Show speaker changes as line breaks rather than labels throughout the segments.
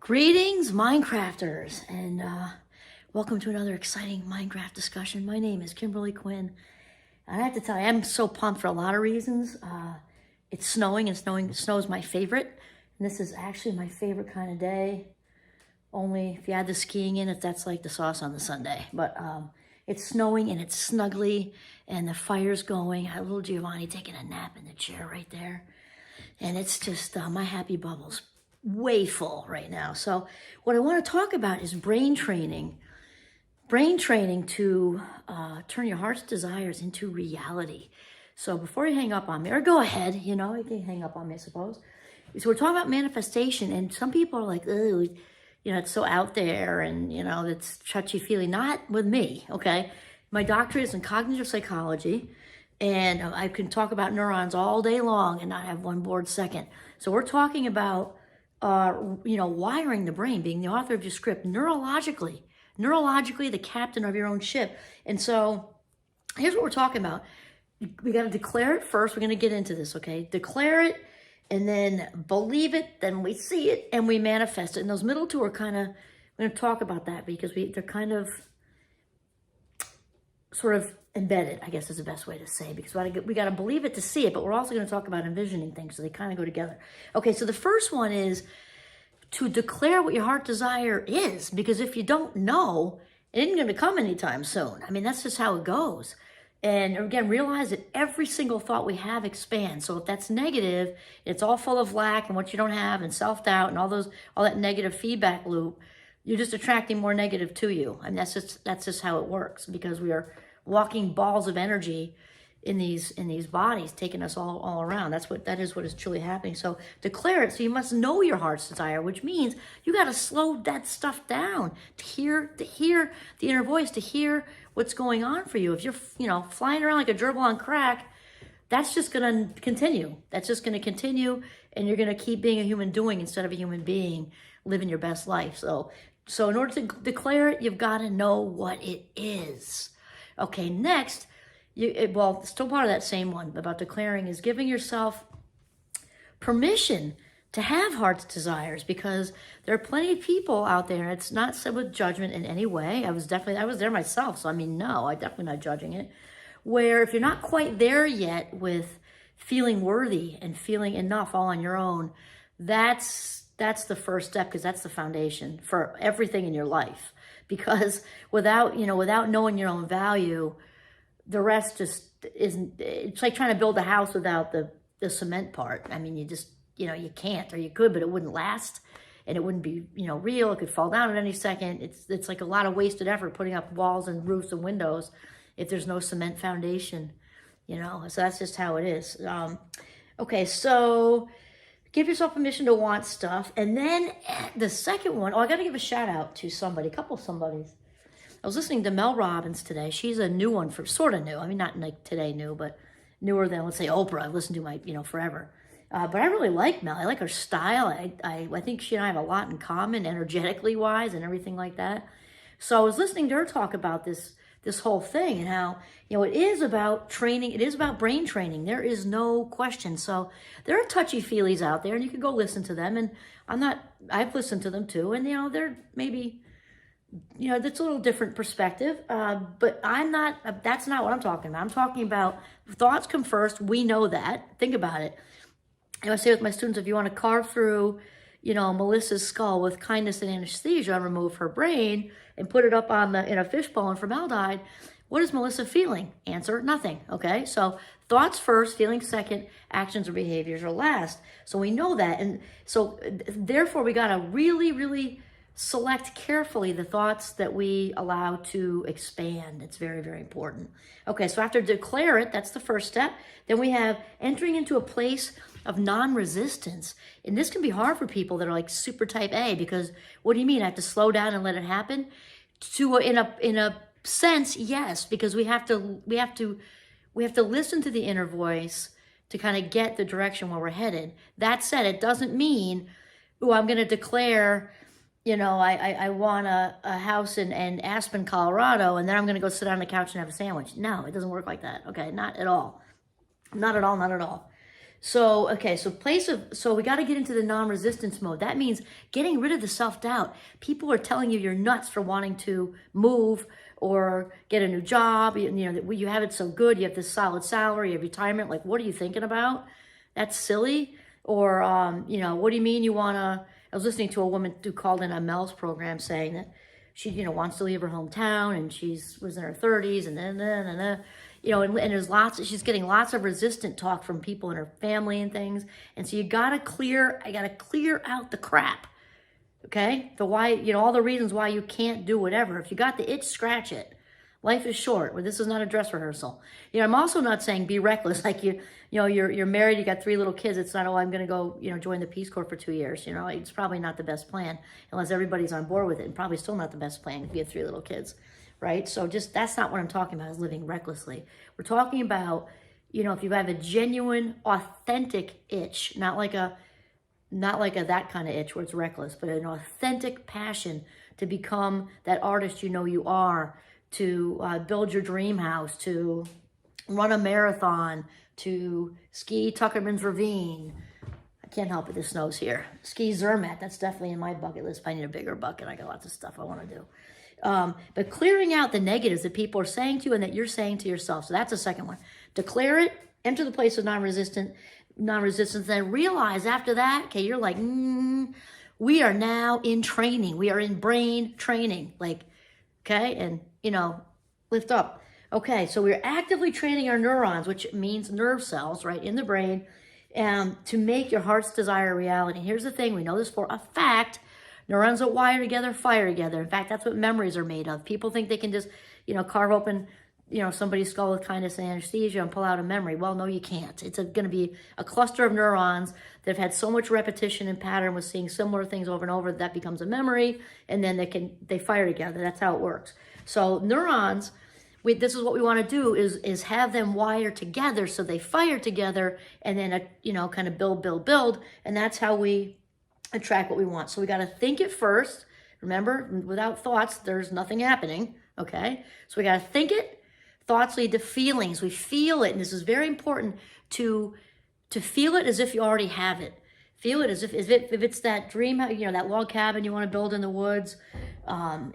Greetings, Minecrafters, and welcome to another exciting Minecraft discussion. My name is Kimberly Quinn, and I have to tell you, I'm so pumped for a lot of reasons. It's snowing, and snow is my favorite, and this is actually my favorite kind of day. Only if you add the skiing in, if that's like the sauce on the sundae. But it's snowing, and it's snuggly, and the fire's going. I have little Giovanni taking a nap in the chair right there, and it's just my happy bubbles. Way full right now. So what I want to talk about is brain training to turn your heart's desires into reality. So before you hang up on me, or go ahead, you can hang up on me, I suppose. So we're talking about manifestation, and some people are like, oh, it's so out there, and it's touchy-feely. Not with me, okay? My doctorate is in cognitive psychology, and I can talk about neurons all day long and not have one bored second. So we're talking about wiring the brain, being the author of your script, neurologically, the captain of your own ship. And so here's what we're talking about. We got to declare it first. We're going to get into this, okay? Declare it, and then believe it, then we see it, and we manifest it. And those middle two are kind of, we're going to talk about that because they're kind of sort of embedded, I guess is the best way to say, because we got to believe it to see it, but we're also going to talk about envisioning things, so they kind of go together. Okay, so the first one is to declare what your heart desire is, because if you don't know, it ain't going to come anytime soon. I mean, that's just how it goes. And again, realize that every single thought we have expands. So if that's negative, it's all full of lack and what you don't have and self-doubt and all that negative feedback loop, you're just attracting more negative to you. I mean, that's just how it works, because we are walking balls of energy in these bodies, taking us all around. That is what is truly happening. So declare it. So you must know your heart's desire, which means you got to slow that stuff down to hear the inner voice, to hear what's going on for you. If you're flying around like a gerbil on crack, that's just going to continue. That's just going to continue, and you're going to keep being a human doing instead of a human being, living your best life. So in order to declare it, you've got to know what it is. Okay, next, still part of that same one about declaring is giving yourself permission to have heart's desires, because there are plenty of people out there. It's not said with judgment in any way. I was there myself, so I mean, no, I'm definitely not judging it. Where if you're not quite there yet with feeling worthy and feeling enough all on your own, that's the first step, because that's the foundation for everything in your life. Because without knowing your own value, the rest just isn't. It's like trying to build a house without the cement part. I mean, you just, you can't, or you could, but it wouldn't last, and it wouldn't be, real. It could fall down at any second. It's like a lot of wasted effort putting up walls and roofs and windows if there's no cement foundation, So that's just how it is. Okay, so give yourself permission to want stuff. And then the second one, I got to give a shout out to a couple of somebodies. I was listening to Mel Robbins today. She's a new one, sort of new. I mean, not like today new, but newer than, let's say, Oprah. I've listened to forever. But I really like Mel. I like her style. I think she and I have a lot in common, energetically wise and everything like that. So I was listening to her talk about this whole thing, and how, it is about training. It is about brain training. There is no question. So there are touchy-feelies out there, and you can go listen to them. And I've listened to them too. And, they're maybe, that's a little different perspective. But that's not what I'm talking about. I'm talking about thoughts come first. We know that. Think about it. I say with my students, if you want to carve through, Melissa's skull with kindness and anesthesia and remove her brain and put it up in a fishbowl and formaldehyde, what is Melissa feeling? Answer, nothing. Okay, so thoughts first, feelings second, actions or behaviors are last. So we know that, and so therefore we got to really, really select carefully the thoughts that we allow to expand. It's very, very important. Okay, so after declare it, that's the first step. Then we have entering into a place of non-resistance. And this can be hard for people that are like super type A, because what do you mean? I have to slow down and let it happen? In a sense, yes, because we have to listen to the inner voice to kind of get the direction where we're headed. That said, it doesn't mean, I'm going to declare, I want a house in Aspen, Colorado, and then I'm going to go sit on the couch and have a sandwich. No, it doesn't work like that. Okay, not at all. Not at all, not at all. So, okay, so we got to get into the non-resistance mode. That means getting rid of the self-doubt. People are telling you you're nuts for wanting to move or get a new job. You know, you have it so good. You have this solid salary, you have retirement. Like, what are you thinking about? That's silly. Or, you know, what do you mean you want to, I was listening to a woman who called in on Mel's program saying that she, you know, wants to leave her hometown and was in her 30s and then, you know, and there's she's getting lots of resistant talk from people in her family and things. And so I gotta clear out the crap, okay? The why, you know, all the reasons why you can't do whatever. If you got the itch, scratch it. Life is short. Well, this is not a dress rehearsal. You know, I'm also not saying be reckless. Like you know, you're married, you got 3 little kids. It's not, oh, I'm gonna go, you know, join the Peace Corps for 2 years. You know, it's probably not the best plan unless everybody's on board with it, and probably still not the best plan if you have 3 little kids. Right? So that's not what I'm talking about, is living recklessly. We're talking about, you know, if you have a genuine, authentic itch, not like a that kind of itch where it's reckless, but an authentic passion to become that artist you know you are, to build your dream house, to run a marathon, to ski Tuckerman's Ravine. I can't help it, it snows here. Ski Zermatt, that's definitely in my bucket list. I need a bigger bucket. I got lots of stuff I want to do. But clearing out the negatives that people are saying to you and that you're saying to yourself. So that's the second one. Declare it, enter the place of non-resistance, then realize after that, okay, you're like, we are now in training. We are in brain training. Like, okay, and, you know, lift up. Okay, so we're actively training our neurons, which means nerve cells, right, in the brain, to make your heart's desire a reality. Here's the thing, we know this for a fact. Neurons that wire together, fire together. In fact, that's what memories are made of. People think they can just, you know, carve open, you know, somebody's skull with kindness and anesthesia and pull out a memory. Well, no, you can't. It's going to be a cluster of neurons that have had so much repetition and pattern with seeing similar things over and over that becomes a memory, and then they fire together. That's how it works. So neurons, this is what we want to do is have them wire together so they fire together, and then, you know, kind of build, and that's how we attract what we want. So we got to think it first. Remember, without thoughts, there's nothing happening. Okay? So we got to think it. Thoughts lead to feelings. We feel it. And this is very important to feel it as if you already have it. Feel it as if it's that dream, you know, that log cabin you want to build in the woods,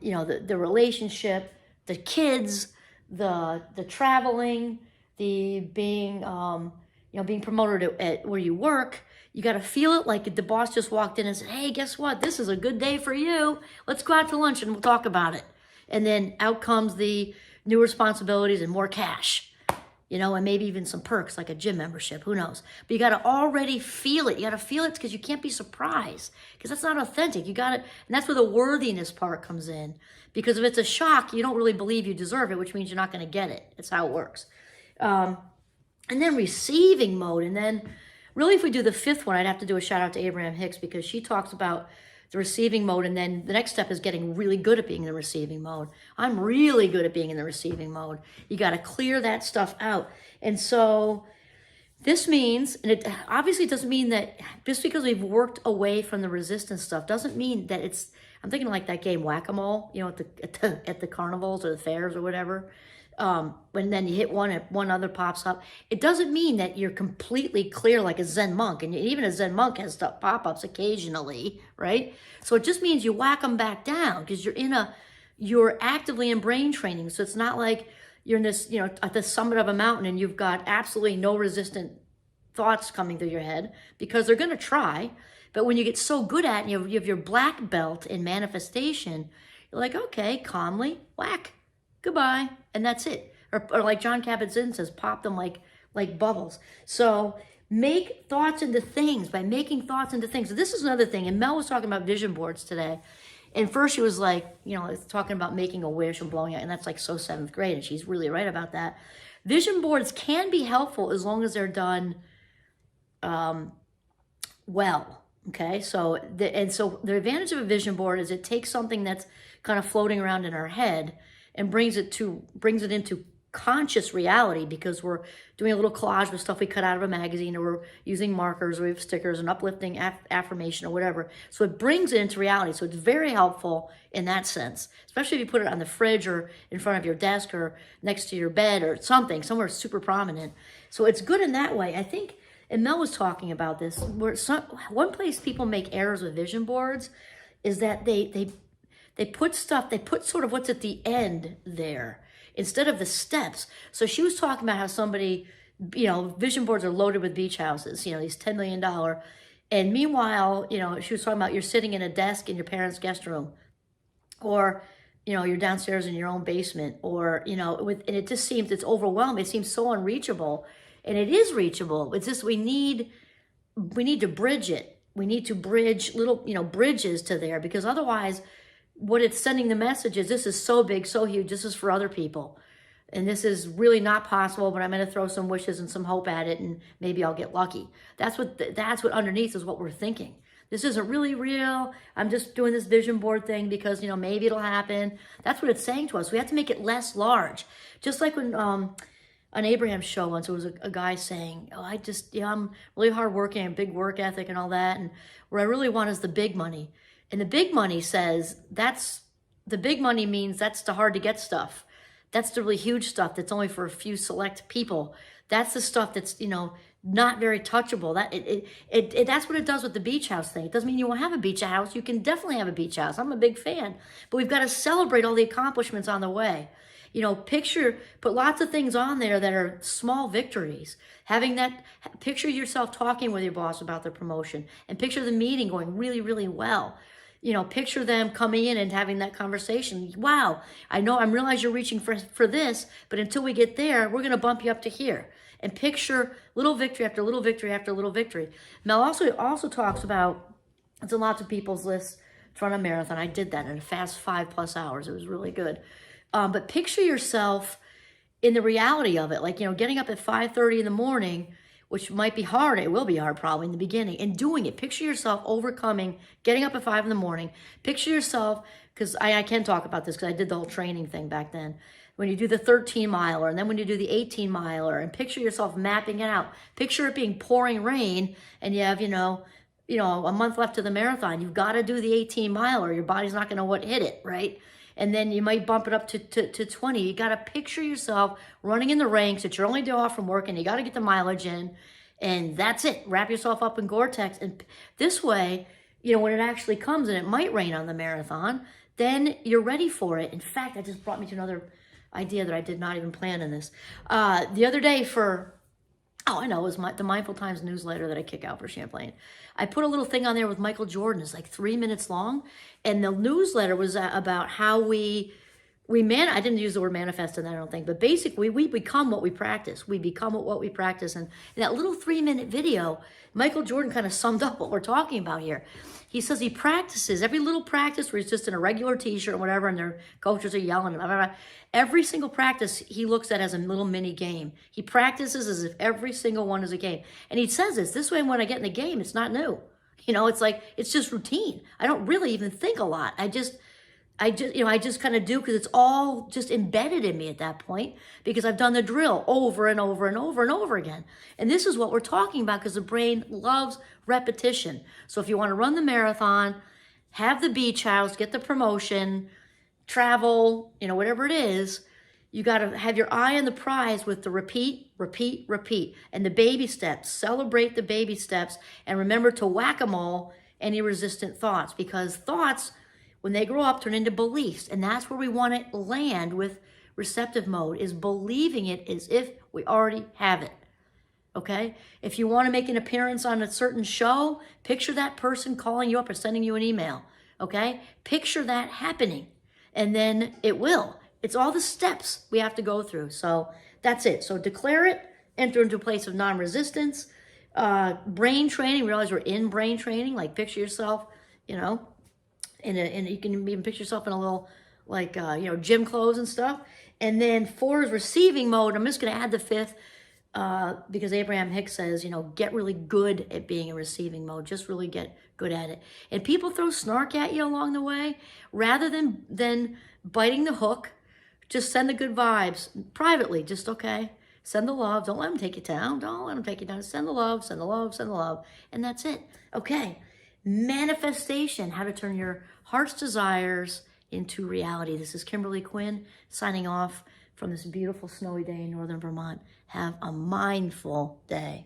you know, the relationship, the kids, the traveling, the being, you know, being promoted at where you work. You got to feel it like the boss just walked in and said, hey, guess what? This is a good day for you. Let's go out to lunch and we'll talk about it. And then out comes the new responsibilities and more cash, you know, and maybe even some perks like a gym membership. Who knows? But you got to already feel it. You got to feel it because you can't be surprised, because that's not authentic. You got to, and that's where the worthiness part comes in. Because if it's a shock, you don't really believe you deserve it, which means you're not going to get it. That's how it works. And then receiving mode. And then really, if we do the 5th one, I'd have to do a shout out to Abraham Hicks, because she talks about the receiving mode. And then the next step is getting really good at being in the receiving mode. I'm really good at being in the receiving mode. You got to clear that stuff out. And so this means, and it obviously doesn't mean that just because we've worked away from the resistance stuff doesn't mean that it's, I'm thinking like that game Whack-A-Mole, you know, at the carnivals or the fairs or whatever. When then you hit one and one other pops up. It doesn't mean that you're completely clear like a Zen monk. And even a Zen monk has stuff pop-ups occasionally, right? So it just means you whack them back down, because you're actively in brain training. So it's not like you're in this, you know, at the summit of a mountain and you've got absolutely no resistant thoughts coming through your head, because they're going to try. But when you get so good at it, you have your black belt in manifestation, you're like, okay, calmly, whack, goodbye, and that's it. Or like John Kabat-Zinn says, pop them like bubbles. So make thoughts into things by making thoughts into things. So this is another thing. And Mel was talking about vision boards today. And first she was like, you know, talking about making a wish and blowing out. And that's like so 7th grade. And she's really right about that. Vision boards can be helpful as long as they're done well. Okay, so the advantage of a vision board is it takes something that's kind of floating around in our head and brings it into conscious reality, because we're doing a little collage with stuff we cut out of a magazine, or we're using markers, or we have stickers and uplifting affirmation or whatever. So it brings it into reality. So it's very helpful in that sense, especially if you put it on the fridge or in front of your desk or next to your bed or somewhere super prominent. So it's good in that way. I think And Mel was talking about this, where one place people make errors with vision boards is that they put sort of what's at the end there instead of the steps. So she was talking about how somebody, vision boards are loaded with beach houses, these $10 million. And meanwhile, she was talking about you're sitting in a desk in your parents' guest room, or, you're downstairs in your own basement, or, and it just seems, it's overwhelming. It seems so unreachable. And it is reachable. It's just we need to bridge it. We need to bridge little, bridges to there, because otherwise what it's sending the message is, this is so big, so huge. This is for other people. And this is really not possible, but I'm going to throw some wishes and some hope at it, and maybe I'll get lucky. That's what underneath is what we're thinking. This isn't really real. I'm just doing this vision board thing because, maybe it'll happen. That's what it's saying to us. We have to make it less large. Just like when, on Abraham's show once, there was a guy saying, I'm really hardworking and big work ethic and all that. And what I really want is the big money. And the big money says the big money means that's the hard to get stuff. That's the really huge stuff that's only for a few select people. That's the stuff that's, not very touchable. That's what it does with the beach house thing. It doesn't mean you won't have a beach house. You can definitely have a beach house. I'm a big fan. But we've got to celebrate all the accomplishments on the way. Put lots of things on there that are small victories. Picture yourself talking with your boss about the promotion, and picture the meeting going really, really well. Picture them coming in and having that conversation. Wow, I realize you're reaching for this, but until we get there, we're going to bump you up to here. And picture little victory after little victory after little victory. Mel also talks about, it's in lots of people's lists to run a marathon. I did that in a fast 5+ hours. It was really good. But picture yourself in the reality of it, like, getting up at 5:30 in the morning, which might be hard. It will be hard probably in the beginning, and doing it. Picture yourself overcoming, getting up at 5 in the morning. Picture yourself, because I can talk about this because I did the whole training thing back then. When you do the 13-miler, and then when you do the 18-miler, and picture yourself mapping it out. Picture it being pouring rain, and you have, a month left to the marathon. You've got to do the 18-miler. Your body's not going to know what hit it, right? And then you might bump it up to 20. You got to picture yourself running in the rain, because it's your only day off from work, and you got to get the mileage in, and that's it. Wrap yourself up in Gore-Tex, and this way, when it actually comes, and it might rain on the marathon, then you're ready for it. In fact, that just brought me to another idea that I did not even plan in this. The other day it was the Mindful Times newsletter that I kick out for Champlain. I put a little thing on there with Michael Jordan. It's like 3 minutes long. And the newsletter was about how I didn't use the word manifest in that, I don't think, but basically we become what we practice. We become what we practice. And in that little 3-minute video, Michael Jordan kind of summed up what we're talking about here. He says he practices every little practice where he's just in a regular t-shirt or whatever, and their coaches are yelling, blah, blah, blah. Every single practice he looks at as a little mini game. He practices as if every single one is a game. And he says this way, when I get in the game, it's not new. It's like, it's just routine. I don't really even think a lot. I just kind of do, because it's all just embedded in me at that point, because I've done the drill over and over and over and over again. And this is what we're talking about, because the brain loves repetition. So if you want to run the marathon, have the beach house, get the promotion, travel, whatever it is, you got to have your eye on the prize with the repeat, repeat, repeat, and the baby steps. Celebrate the baby steps, and remember to whack-a-mole any resistant thoughts, because thoughts, when they grow up, turn into beliefs. And that's where we want to land with receptive mode, is believing it as if we already have it. Okay? If you want to make an appearance on a certain show, picture that person calling you up or sending you an email. Okay? Picture that happening. And then it will. It's all the steps we have to go through. So that's it. So declare it, enter into a place of non-resistance, brain training. Realize we're in brain training. Like, picture yourself, and you can even picture yourself in a little, like, gym clothes and stuff. And then 4 is receiving mode. I'm just going to add the 5th because Abraham Hicks says, get really good at being in receiving mode. Just really get good at it. And people throw snark at you along the way. Rather than biting the hook, just send the good vibes privately. Just, okay, send the love. Don't let them take you down. Don't let them take you down. Send the love, send the love, send the love. And that's it. Okay. Manifestation, how to turn your heart's desires into reality. This is Kimberly Quinn signing off from this beautiful snowy day in northern Vermont. Have a mindful day.